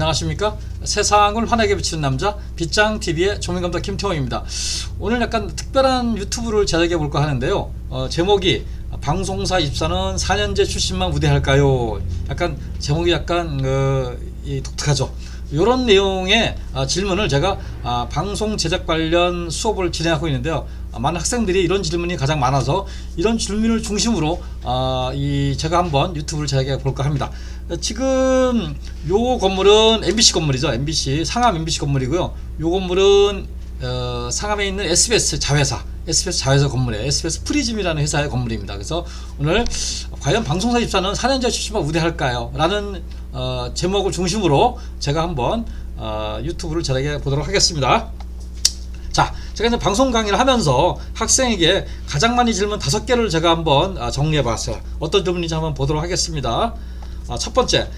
안녕하십니까? 세상을 환하게 비추는 남자 빗장TV의 조민감독 김태형입니다. 오늘 약간 특별한 유튜브를 제작해 볼까 하는데요. 제목이 방송사 입사는 4년제 출신만 우대할까요? 약간 제목이 약간 독특하죠. 이런 내용의 질문을 제가 방송 제작 관련 수업을 진행하고 있는데요. 많은 학생들이 이런 질문이 가장 많아서 이런 질문을 중심으로 제가 한번 유튜브를 제작해 볼까 합니다. 지금 요 건물은 MBC 건물이죠. MBC 상암 MBC 건물이고요. 요 건물은 상암에 있는 SBS 자회사 건물이에요. SBS 프리즘이라는 회사의 건물입니다. 그래서 오늘 과연 방송사 입사는 4년제 출신만 우대할까요? 라는 제목을 중심으로 제가 한번 유튜브를 제작해 보도록 하겠습니다. 자, 제가 이제 방송 강의를 하면서 학생에게 가장 많이 질문 5개를 제가 한번 정리해 봤어요. 어떤 질문인지 한번 보도록 하겠습니다. 첫 번째,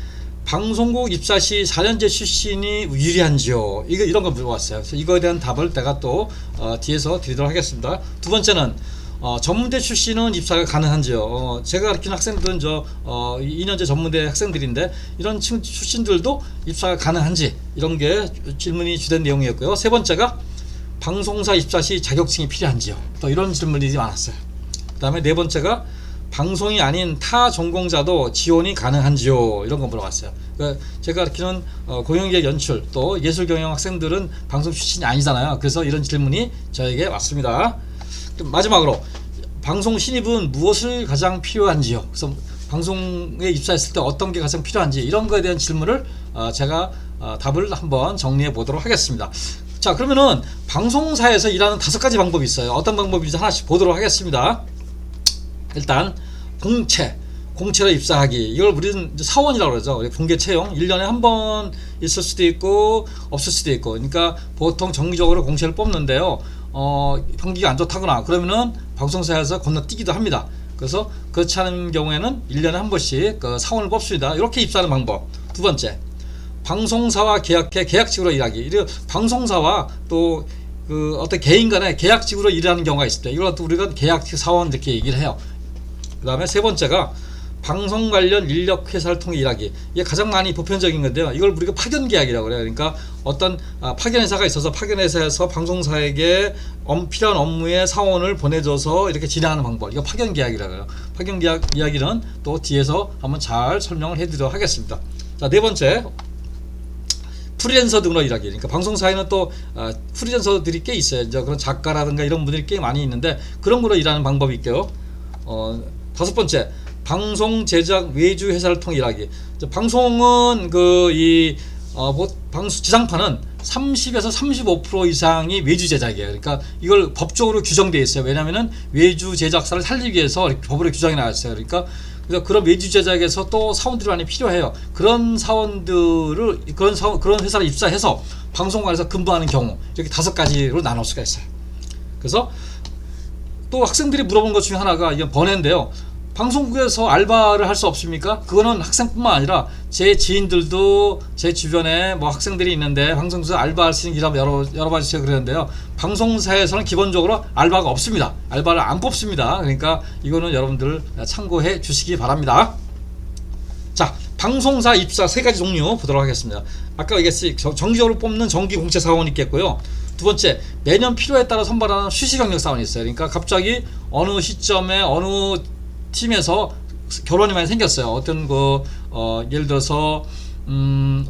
방송국 입사 시 4년제 출신이 유리한지요? 이런 거 물어봤어요. 그래서 이거에 대한 답을 내가 또 뒤에서 드리도록 하겠습니다. 두 번째는 전문대 출신은 입사가 가능한지요? 제가 가르치는 학생들은 2년제 전문대 학생들인데 이런 출신들도 입사가 가능한지, 이런 게 질문이 주된 내용이었고요. 세 번째가 방송사 입사 시 자격증이 필요한지요? 또 이런 질문이 많았어요. 그 다음에 네 번째가 방송이 아닌 타 전공자도 지원이 가능한지요? 이런 거 물어봤어요. 그러니까 제가 가르치는 공연기획 연출 또 예술경영 학생들은 방송 출신이 아니잖아요. 그래서 이런 질문이 저에게 왔습니다. 마지막으로 방송 신입은 무엇을 가장 필요한지요? 그래서 방송에 입사했을 때 어떤 게 가장 필요한지, 이런 거에 대한 질문을 제가 답을 한번 정리해 보도록 하겠습니다. 자, 그러면은 방송사에서 일하는 5가지 방법이 있어요. 어떤 방법인지 하나씩 보도록 하겠습니다. 일단 공채로 입사하기, 이걸 우리는 사원이라고 그러죠. 공개 채용, 1년에 한 번 있을 수도 있고 없을 수도 있고. 그러니까 보통 정기적으로 공채를 뽑는데요. 경기가 안 좋다거나 그러면은 방송사에서 건너뛰기도 합니다. 그래서 그렇지 않은 경우에는 1년에 한 번씩 사원을 뽑습니다. 이렇게 입사하는 방법. 두 번째, 방송사와 계약해 계약직으로 일하기. 방송사와 또 어떤 개인 간에 계약직으로 일하는 경우가 있습니다. 이것도 우리가 계약직 사원 이렇게 얘기를 해요. 그 다음에 세 번째가 방송 관련 인력 회사를 통해 일하기. 이게 가장 많이 보편적인 건데요. 이걸 우리가 파견 계약이라고 그래요. 그러니까 어떤 파견 회사가 있어서 파견 회사에서 방송사에게 필요한 업무에 사원을 보내줘서 이렇게 진행하는 방법, 이거 파견 계약이라고 해요. 파견 계약 이야기는 또 뒤에서 한번 잘 설명을 해드리도록 하겠습니다. 자, 네 번째, 프리랜서 등으로 일하기. 그러니까 방송사에는 또 프리랜서들이 꽤 있어요. 이제 그런 작가라든가 이런 분들이 꽤 많이 있는데 그런 거로 일하는 방법이 있고요. 다섯 번째, 방송 제작 외주 회사를 통해 일하기. 방송은 지상파는 30에서 35% 이상이 외주 제작이에요. 그러니까 이걸 법적으로 규정되어 있어요. 왜냐하면은 외주 제작사를 살리기 위해서 법으로 규정이 나왔어요. 그러니까 그런 외주 제작에서 또 사원들이 많이 필요해요. 그런 사원들을 그런 회사를 입사해서 방송관에서 근무하는 경우, 이렇게 5가지로 나눌 수가 있어요. 그래서 또 학생들이 물어본 것 중에 하나가 이게 번외인데요. 방송국에서 알바를 할 수 없습니까? 그거는 학생뿐만 아니라 제 지인들도 제 주변에 학생들이 있는데 방송국에서 알바할 수 있는 길 한번 열어봐 주세요 그러는데요. 방송사에서는 기본적으로 알바가 없습니다. 알바를 안 뽑습니다. 그러니까 이거는 여러분들 참고해 주시기 바랍니다. 자, 방송사 입사 3가지 종류 보도록 하겠습니다. 아까 얘기했듯이 정기적으로 뽑는 정기 공채 사원이 있겠고요. 두 번째, 매년 필요에 따라 선발하는 수시 경력 사원이 있어요. 그러니까 갑자기 어느 시점에 어느 팀에서 결혼이 많이 생겼어요. 어떤 예를 들어서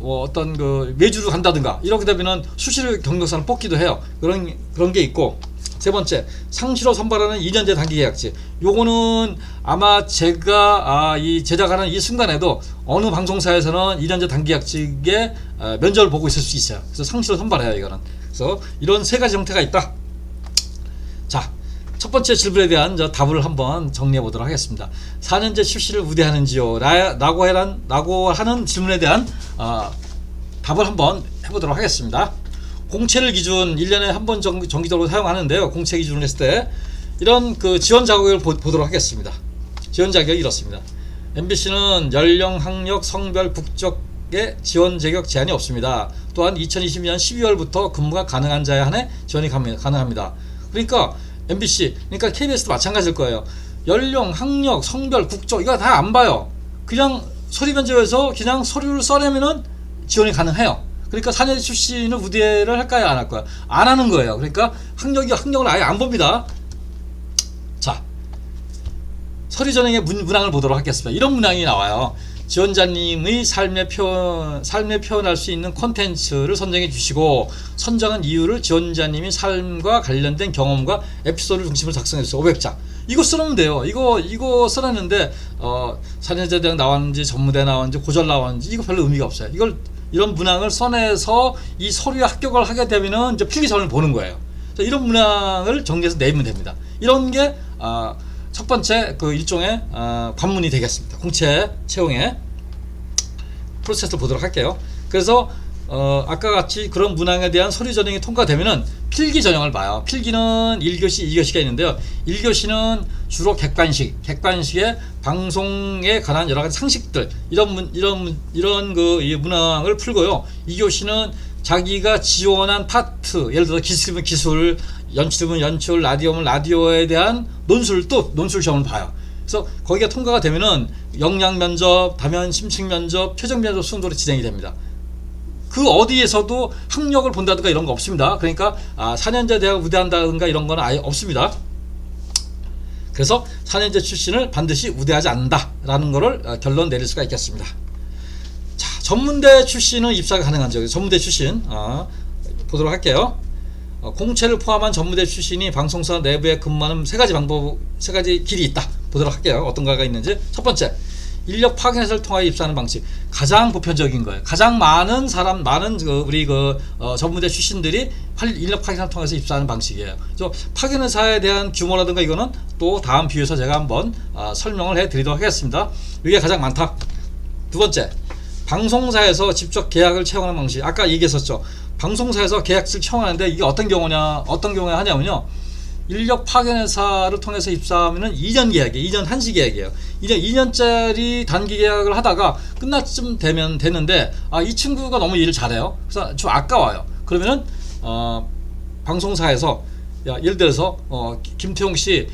어떤 외주로 간다든가 이렇게 되면은 수시로 경력사를 뽑기도 해요. 그런 게 있고, 세 번째, 상시로 선발하는 2년제 단기 계약직. 요거는 아마 제가 제작하는 이 순간에도 어느 방송사에서는 2년제 단기 계약직에 면접을 보고 있을 수 있어요. 그래서 상시로 선발해요, 이거는. 그래서 이런 3가지 형태가 있다. 자, 첫 번째 질문에 대한 답을 한번 정리해 보도록 하겠습니다. 4년제 출시를 우대하는지요? 라고 하는 질문에 대한 답을 한번 해보도록 하겠습니다. 공채를 기준 1년에 한 번 정기적으로 사용하는데요. 공채 기준을 했을 때 이런 지원 자격을 보도록 하겠습니다. 지원 자격이 이렇습니다. MBC는 연령, 학력, 성별, 국적의 지원 자격 제한이 없습니다. 또한 2020년 12월부터 근무가 가능한 자에 한해 지원이 가능합니다. 그러니까 MBC, 그러니까 KBS도 마찬가지일 거예요. 연령, 학력, 성별, 국적 이거 다 안 봐요. 그냥 서류 면접에서 그냥 서류를 써내면은 지원이 가능해요. 그러니까 4년제 출신을 우대를 할까요? 안 할까요? 안 하는 거예요. 그러니까 학력을 아예 안 봅니다. 자, 서류 전형의 문항을 보도록 하겠습니다. 이런 문항이 나와요. 지원자님의 삶에 표현할 수 있는 콘텐츠를 선정해 주시고 선정한 이유를 지원자님의 삶과 관련된 경험과 에피소드를 중심으로 작성해 주세요. 500자. 이거 쓰면 돼요. 이거 써놨는데 4년제 대학 나왔는지 전무대 나왔는지 고졸 나왔는지 이거 별로 의미가 없어요. 이런 문항을 써내서 이 서류에 합격을 하게 되면은 이제 필기전을 보는 거예요. 이런 문항을 정리해서 내면 됩니다. 이런 게 첫 번째 그 일종의 관문이 되겠습니다. 공채 채용의 프로세스를 보도록 할게요. 그래서 아까 같이 그런 문항에 대한 서류 전형이 통과되면은 필기 전형을 봐요. 필기는 1교시, 2교시가 있는데요. 1교시는 주로 객관식의 방송에 관한 여러 가지 상식들 이런 그 문항을 풀고요. 2교시는 자기가 지원한 파트, 예를 들어 기술이면 기술, 연출이면 연출, 라디오면 라디오에 대한 논술 시험을 봐요. 그래서 거기가 통과가 되면은 역량 면접, 다면 심층 면접, 표정 면접 순으로 진행이 됩니다. 그 어디에서도 학력을 본다든가 이런 거 없습니다. 그러니까 4년제 대학 우대한다든가 이런 거는 아예 없습니다. 그래서 4년제 출신을 반드시 우대하지 않는다라는 거를 결론 내릴 수가 있겠습니다. 자, 전문대 출신은 입사가 가능한지 전문대 출신 보도록 할게요. 공채를 포함한 전문대 출신이 방송사 내부에 근무하는 세 가지 길이 있다. 보도록 할게요. 어떤 가가 있는지. 첫 번째, 인력 파견회사를 통하여 입사하는 방식. 가장 보편적인 거예요. 가장 많은 우리 전문대 출신들이 인력 파견회사를 통해서 입사하는 방식이에요. 그래서 파견회사에 대한 규모라든가 이거는 또 다음 비유에서 제가 한번 설명을 해드리도록 하겠습니다. 이게 가장 많다. 두 번째, 방송사에서 직접 계약을 채용하는 방식. 아까 얘기했었죠. 방송사에서 계약을 채용하는데 이게 어떤 경우에 하냐면요. 인력 파견회사를 통해서 입사하면은 2년 계약이에요. 2년 한시 계약이에요. 2년짜리 단기 계약을 하다가 끝날 쯤 되면 되는데 이 친구가 너무 일을 잘해요. 그래서 좀 아까워요. 그러면은 방송사에서 예를 들어서 김태용 씨,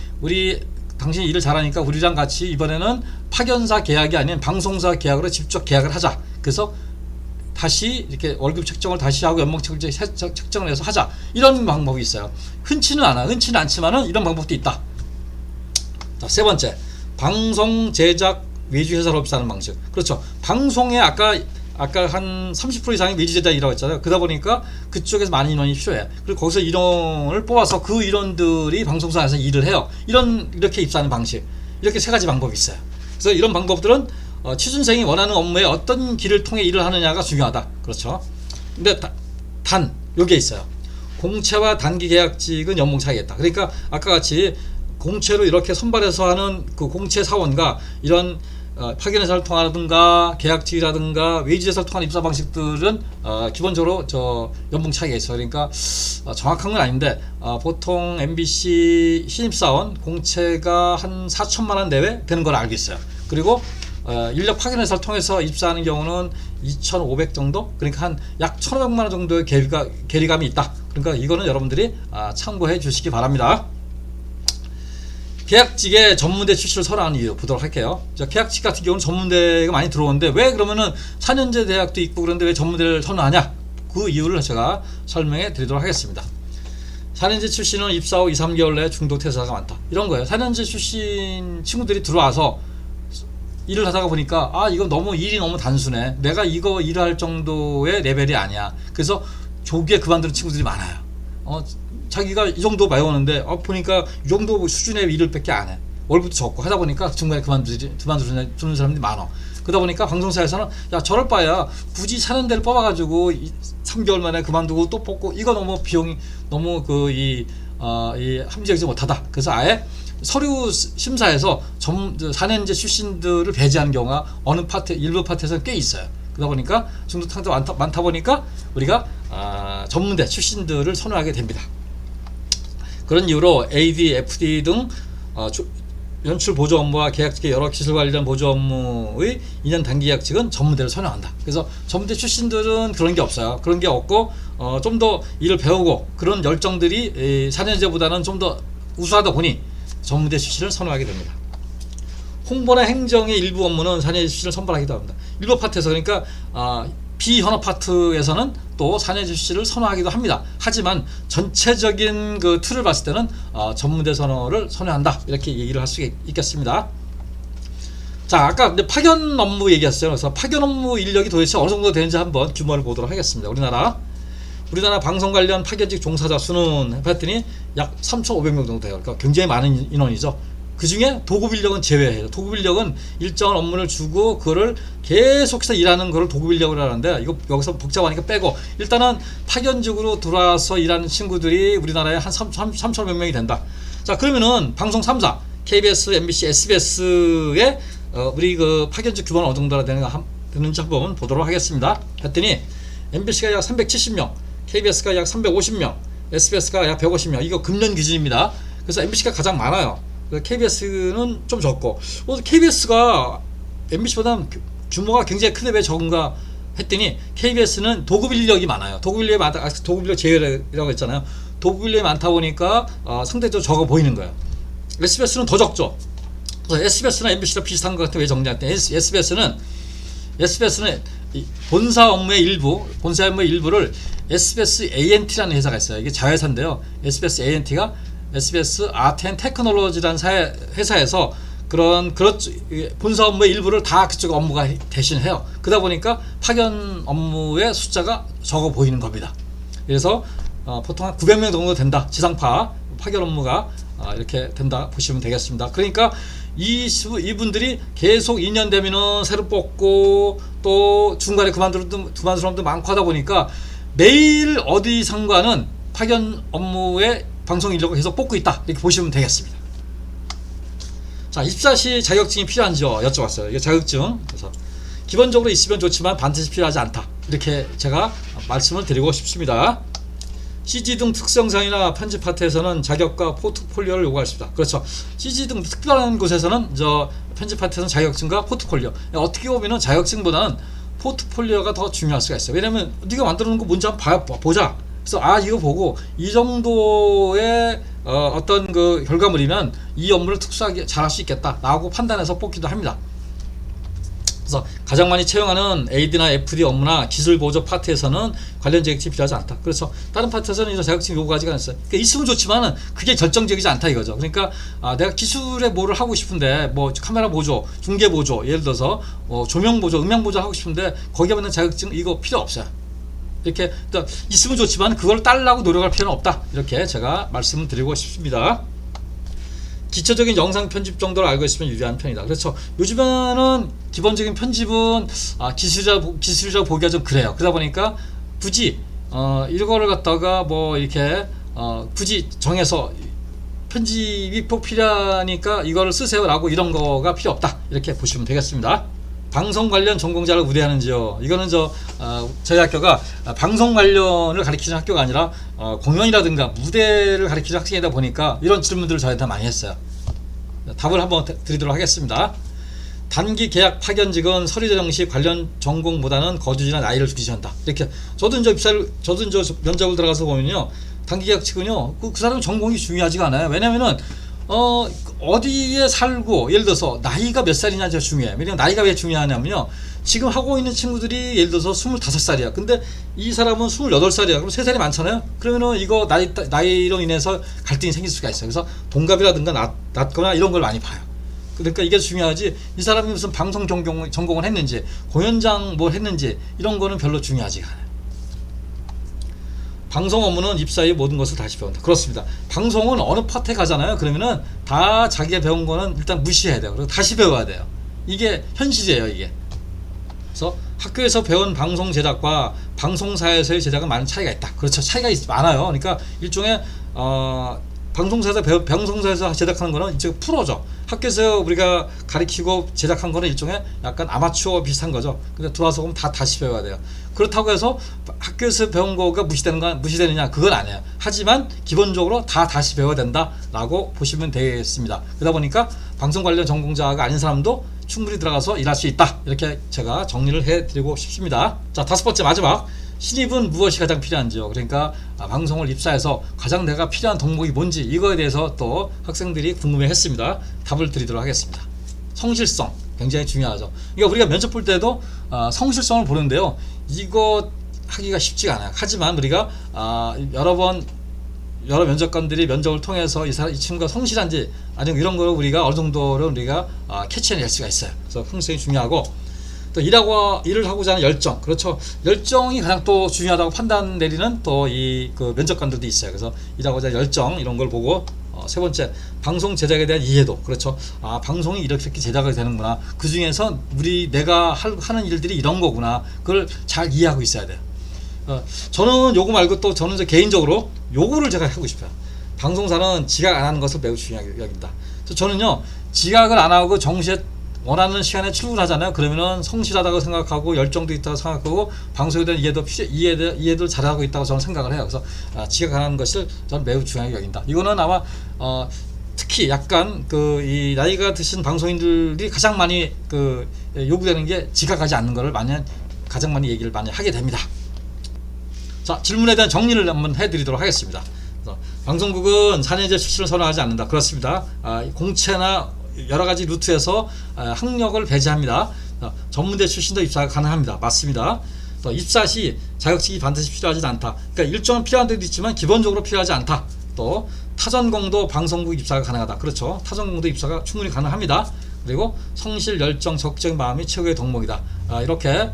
당신이 일을 잘하니까 우리랑 같이 이번에는 파견사 계약이 아닌 방송사 계약으로 직접 계약을 하자. 그래서 다시 이렇게 월급 책정을 다시 하고 연봉 책정을 해서 하자. 이런 방법이 있어요. 흔치는 않지만은 이런 방법도 있다. 자, 세 번째, 방송 제작 외주 회사로 입사하는 방식. 그렇죠. 방송에 아까 한 30% 이상이 외주 제작이라고 했잖아요. 그러다 보니까 그쪽에서 많은 인원이 필요해. 그리고 거기서 인원을 뽑아서 그 인원들이 방송사에서 일을 해요. 이렇게 입사하는 방식. 이렇게 세 가지 방법이 있어요. 그래서 이런 방법들은 취준생이 원하는 업무에 어떤 길을 통해 일을 하느냐가 중요하다. 그렇죠. 근데 요게 있어요. 공채와 단기 계약직은 연봉 차이가 있다. 그러니까 아까 같이 공채로 이렇게 선발해서 하는 그 공채 사원과 이런 파견회사를 통하든가 계약직이라든가 외주회사를 통한 입사 방식들은 기본적으로 연봉 차이가 있어요. 그러니까 정확한 건 아닌데 보통 MBC 신입사원 공채가 한 4천만 원 내외 되는 걸 알고 있어요. 그리고 인력 파견회사를 통해서 입사하는 경우는 2,500 정도? 그러니까 한 약 1,500만 원 정도의 괴리감이 있다. 그러니까 이거는 여러분들이 참고해 주시기 바랍니다. 계약직에 전문대 출신을 선호하는 이유 보도록 할게요. 계약직 같은 경우는 전문대가 많이 들어오는데 왜 그러면은 4년제 대학도 있고 그런데 왜 전문대를 선호하냐? 그 이유를 제가 설명해 드리도록 하겠습니다. 4년제 출신은 입사 후 2, 3개월 내에 중도 퇴사가 많다. 이런 거예요. 4년제 출신 친구들이 들어와서 일을 하다가 보니까 일이 너무 단순해. 내가 이거 일을 할 정도의 레벨이 아니야. 그래서 조기에 그만두는 친구들이 많아요. 자기가 이 정도 배우는데 보니까 이 정도 수준의 일을 밖에 안 해. 월급도 적고 하다 보니까 중간에 그만두는 사람들이 많아. 그러다 보니까 방송사에서는 저럴 바야 굳이 4년대를 뽑아가지고 3개월 만에 그만두고 또 뽑고 이거 너무 비용이 너무 합리적이지 못하다. 그래서 아예 서류 심사에서 4년제 출신들을 배제하는 경우가 일부 파트에서는 꽤 있어요. 그러다 보니까 중도탕도 많다 보니까 우리가 전문대 출신들을 선호하게 됩니다. 그런 이유로 AD, FD 등 연출 보조 업무와 계약직의 여러 기술 관련 보조 업무의 2년 단기 계약직은 전문대를 선호한다. 그래서 전문대 출신들은 그런 게 없어요. 그런 게 없고 좀 더 일을 배우고 그런 열정들이 4년제보다는 좀 더 우수하다 보니 전문대 출신을 선호하게 됩니다. 홍보나 행정의 일부 업무는 4년제 출신을 선발하기도 합니다. 일부 파트에서 그러니까 비현업 파트에서는 또 4년제 출시를 선호하기도 합니다. 하지만 전체적인 그 틀을 봤을 때는 전문대 선호를 선호한다, 이렇게 얘기를 할 수 있겠습니다. 자, 아까 파견 업무 얘기했어요. 그래서 파견 업무 인력이 도대체 어느 정도 되는지 한번 규모를 보도록 하겠습니다. 우리나라 방송 관련 파견직 종사자 수는 봤더니 약 3,500명 정도 돼요. 그러니까 굉장히 많은 인원이죠. 그 중에 도급 인력은 제외해요. 도급 인력은 일정한 업무를 주고 그거를 계속해서 일하는 거를 도급 인력이라고 하는데, 이거 여기서 복잡하니까 빼고, 일단은 파견직으로 들어와서 일하는 친구들이 우리나라에 한 3,500명이 된다. 자, 그러면은 방송 3사 KBS, MBC, SBS의 우리 그 파견직 규모는 어느 정도나 되는지 한번 보도록 하겠습니다. 했더니 MBC가 약 370명, KBS가 약 350명, SBS가 약 150명. 이거 금년 기준입니다. 그래서 MBC가 가장 많아요. KBS는 좀 적고, KBS가 MBC보다 규모가 굉장히 큰데 왜 적은가 했더니, KBS는 도급 인력이 많아요. 도급 인력이 많다. 도급 인력 제외라고 했잖아요. 도급 인력이 많다 보니까 상대적으로 적어 보이는 거예요. SBS는 더 적죠. 그래서 SBS나 MBC랑 비슷한 것 같아요. 왜 적냐 했더니, SBS는 본사 업무의 일부를 SBS A&T라는 회사가 있어요. 이게 자회사인데요. SBS A&T가 SBS 아트 앤 테크놀로지라는 회사에서 그런 본사 업무의 일부를 다 그쪽 업무가 대신해요. 그러다 보니까 파견 업무의 숫자가 적어 보이는 겁니다. 그래서 보통 한 900명 정도 된다. 지상파 파견 업무가 이렇게 된다 보시면 되겠습니다. 그러니까 이분들이 계속 2년 되면은 새로 뽑고, 또 중간에 그만두는 사람도 많고 하다 보니까 매일 어디선가는 파견 업무에 방송 인력을 계속 뽑고 있다, 이렇게 보시면 되겠습니다. 자, 입사시 자격증이 필요한지요 여쭤봤어요. 이게 자격증, 그래서 기본적으로 있으면 좋지만 반드시 필요하지 않다, 이렇게 제가 말씀을 드리고 싶습니다. CG 등 특성상이나 편집 파트에서는 자격과 포트폴리오를 요구할 수 있다. 그렇죠. CG 등 특별한 곳에서는 편집 파트에서는 자격증과 포트폴리오. 어떻게 보면은 자격증보다는 포트폴리오가 더 중요할 수가 있어요. 왜냐면 네가 만들어 놓은 거 뭔지 한번 보자. 그래서 이거 보고 이 정도의 어떤 그 결과물이면 이 업무를 특수하게 잘할 수 있겠다라고 판단해서 뽑기도 합니다. 그래서 가장 많이 채용하는 AD나 FD 업무나 기술 보조 파트에서는 관련 자격증이 필요하지 않다. 그래서 다른 파트에서는 이런 자격증 요구하지가 않았어요. 그러니까 있으면 좋지만은 그게 결정적이지 않다 이거죠. 그러니까 내가 기술에 뭐를 하고 싶은데, 뭐 카메라 보조, 중계 보조, 예를 들어서 조명 보조, 음향 보조 하고 싶은데 거기에 맞는 자격증 이거 필요 없어요. 이렇게 있으면 좋지만 그걸 따르려고 노력할 필요는 없다, 이렇게 제가 말씀을 드리고 싶습니다. 기초적인 영상 편집 정도를 알고 있으면 유리한 편이다. 그렇죠. 요즘에는 기본적인 편집은 기술이라고 보기가 좀 그래요. 그러다 보니까 굳이 이거를 갖다가 뭐 이렇게 굳이 정해서 편집이 꼭 필요하니까 이거를 쓰세요라고 이런 거가 필요 없다, 이렇게 보시면 되겠습니다. 방송 관련 전공자를 우대하는지요? 이거는 저희 학교가 방송 관련을 가르치는 학교가 아니라 공연이라든가 무대를 가르치는 학생이다 보니까 이런 질문들을 저희한테 많이 했어요. 답을 한번 드리도록 하겠습니다. 단기 계약 파견직은 서류 전형 시 관련 전공보다는 거주지나 나이를 중시한다. 이렇게 저도 면접을 들어가서 보면요, 단기 계약직은요 그 사람 전공이 중요하지가 않아요. 왜냐면은 어디에 살고, 예를 들어서 나이가 몇 살이냐가 중요해요. 왜냐면 나이가 왜 중요하냐면요, 지금 하고 있는 친구들이 예를 들어서 25살이야. 근데 이 사람은 28살이야. 그럼 3살이 많잖아요. 그러면은 이거 나이로 인해서 갈등이 생길 수가 있어요. 그래서 동갑이라든가 낮거나 이런 걸 많이 봐요. 그러니까 이게 중요하지, 이 사람이 무슨 방송 전공을 했는지, 공연장 뭘 했는지, 이런 거는 별로 중요하지가 않아요. 방송 업무는 입사 후 모든 것을 다시 배운다. 그렇습니다. 방송은 어느 파트에 가잖아요. 그러면은 다 자기가 배운 거는 일단 무시해야 돼요. 그리고 다시 배워야 돼요. 이게 현실이에요, 이게. 그래서 학교에서 배운 방송 제작과 방송사에서의 제작은 많은 차이가 있다. 그렇죠. 차이가 많아요. 그러니까 일종의 방송사에서 제작하는 거는 이제 프로죠. 학교에서 우리가 가르치고 제작한 거는 일종의 약간 아마추어 비슷한 거죠. 근데 들어와서 보면 다시 배워야 돼요. 그렇다고 해서 학교에서 배운 거가 무시되느냐? 그건 아니에요. 하지만 기본적으로 다시 배워야 된다라고 보시면 되겠습니다. 그러다 보니까 방송 관련 전공자가 아닌 사람도 충분히 들어가서 일할 수 있다, 이렇게 제가 정리를 해드리고 싶습니다. 자, 5번째 마지막. 신입은 무엇이 가장 필요한지요? 그러니까 방송을 입사해서 가장 내가 필요한 덕목이 뭔지, 이거에 대해서 또 학생들이 궁금해했습니다. 답을 드리도록 하겠습니다. 성실성 굉장히 중요하죠. 그러니까 우리가 면접 볼 때도 성실성을 보는데요, 이거 하기가 쉽지가 않아요. 하지만 우리가 여러 면접관들이 면접을 통해서 이 친구가 성실한지 아니면 이런 걸 우리가 어느 정도로 우리가 캐치해낼 수가 있어요. 그래서 굉장히 중요하고, 또 일을 하고자 하는 열정, 그렇죠. 열정이 가장 또 중요하다고 판단 내리는 또 이 그 면접관들도 있어요. 그래서 일하고자 하는 열정, 이런 걸 보고, 세 번째, 방송 제작에 대한 이해도, 그렇죠. 방송이 이렇게 제작이 되는구나. 그 중에서 내가 하는 일들이 이런 거구나. 그걸 잘 이해하고 있어야 돼요. 저는 요거 말고 또 저는 개인적으로 요거를 제가 하고 싶어요. 방송사는 지각 안 하는 것을 매우 중요하게 여긴다. 그래서 저는요, 지각을 안 하고 정시에 원하는 시간에 출근하잖아요. 그러면은 성실하다고 생각하고 열정도 있다고 생각하고 방송에 대한 이해도 잘하고 있다고 저는 생각을 해요. 그래서 지각 안 하는 것을 저는 매우 중요하게 여긴다. 이거는 아마 특히 약간 이 나이가 드신 방송인들이 가장 많이 요구되는 게 지각하지 않는 것을 가장 많이 얘기를 많이 하게 됩니다. 자, 질문에 대한 정리를 한번 해드리도록 하겠습니다. 방송국은 4년제 출신을 선호하지 않는다. 그렇습니다. 공채나 여러가지 루트에서 학력을 배제합니다. 전문대 출신도 입사가 가능합니다. 맞습니다. 또 입사 시 자격증이 반드시 필요하지 않다. 그러니까 일정은 필요한 데도 있지만 기본적으로 필요하지 않다. 또 타전공도 방송국 입사가 가능하다. 그렇죠. 타전공도 입사가 충분히 가능합니다. 그리고 성실, 열정, 적극적인 마음이 최고의 덕목이다. 이렇게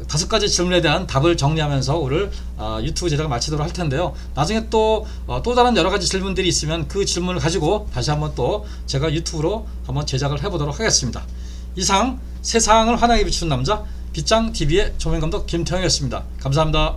5가지 질문에 대한 답을 정리하면서 오늘 유튜브 제작을 마치도록 할 텐데요. 나중에 또 다른 여러 가지 질문들이 있으면 그 질문을 가지고 다시 한번 또 제가 유튜브로 한번 제작을 해보도록 하겠습니다. 이상 세상을 환하게 비추는 남자 빗장TV의 조명감독 김태형이었습니다. 감사합니다.